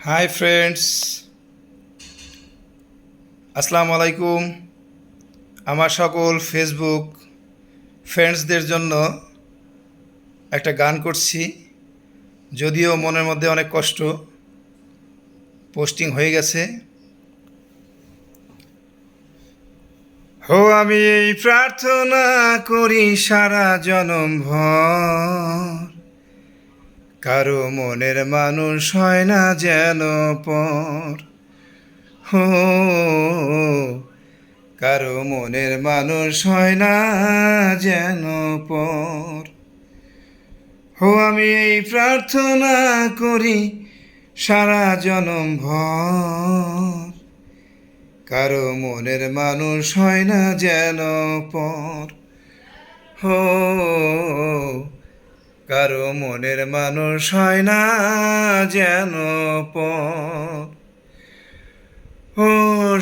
Hi friends, আসসালামু আলাইকুম। আমার সকল ফেসবুক ফ্রেন্ডসদের জন্য একটা গান করছি। যদিও মনের মধ্যে অনেক কষ্ট, পোস্টিং হয়ে গেছে। আমি এই প্রার্থনা করি সারা জনম ভর, কারো মনের মানুষ হয় না যেন পর। হো, কারো মনের মানুষ হয় না যেন পর। আমি এই প্রার্থনা করি সারা জনম ভর, কারো মনের মানুষ হয় না যেন পর। কারো মনের মানুষ হয় না যেন পর।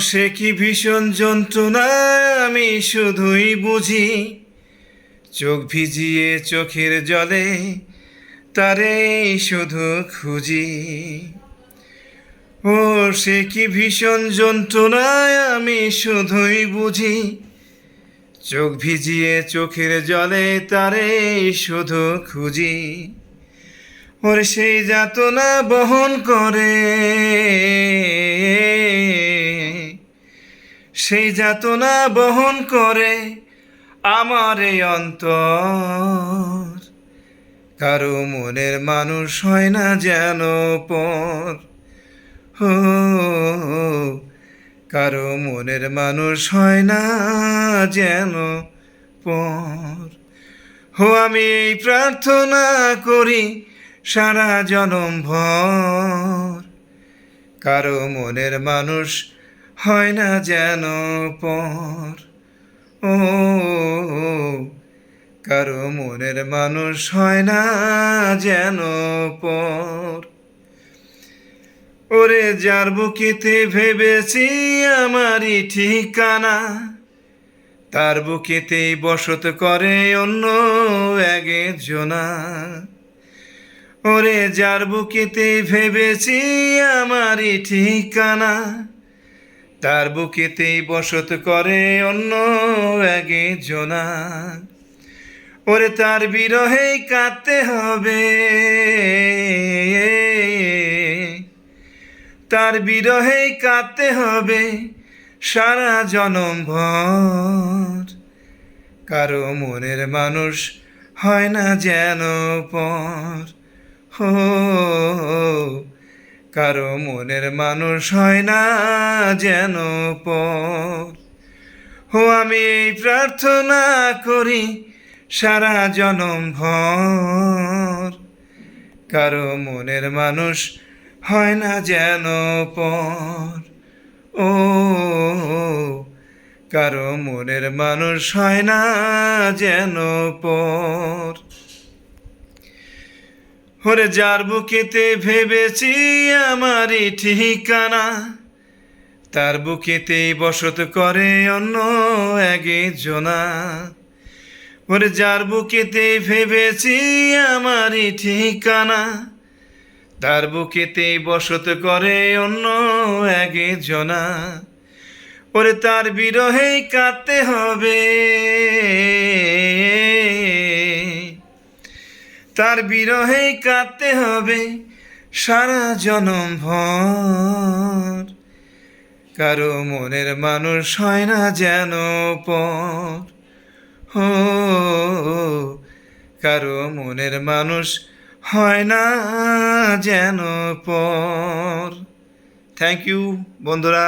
সে কি ভীষণ যন্ত্রণায় আমি শুধুই বুঝি, চোখ ভিজিয়ে চোখের জলে তারে শুধু খুঁজি। সে কি ভীষণ যন্ত্রণায় আমি শুধুই বুঝি, চোখ ভিজিয়ে চোখের জলে তারে শুধু খুঁজি। সেই যাতনা বহন করে, সেই যাতনা বহন করে আমার এই অন্তর। কারো মনের মানুষ হয় না যেন পর। কারো মনের মানুষ হয় না যেন পর। আমি এই প্রার্থনা করি সারা জনম ভর, কারো মনের মানুষ হয় না যেন পর। কারো মনের মানুষ হয় না যেন পর। যার বুকেতে ভেবেছি আমারই ঠিকানা, তার বুকেতেই বসত করে অন্য একজনা। যার বুকেতে ভেবেছি আমারই ঠিকানা, তার বুকেতেই বসত করে অন্য একজনা। তার বিরহেই কাঁদতে হবে, তার বিরহেই কাঁদতে হবে সারা জনম ভর। কারো মনের মানুষ হয় না যেন পর। কারো মনের মানুষ হয় না যেন পর। আমি এই প্রার্থনা করি সারা জনম ভর, কারো মনের মানুষ হয় না যেন পর। কারো মনের মানুষ হয় না যেন পর। যার বুকেতে ভেবেছি আমারই ঠিকানা, তার বুকেতেই বসত করে অন্য একজনা। যার বুকেতে ভেবেছি আমারই ঠিকানা, তার বুকেতেই বসত করে অন্য একজনা। তার বিরহেই কাঁদতে হবে, তার বিরহেই কাঁদতে হবে সারা জনম ভর। কারো মনের মানুষ হয় না যেন পর। কারো মনের মানুষ হয় না যেন পর। থ্যাংক ইউ বন্ধুরা।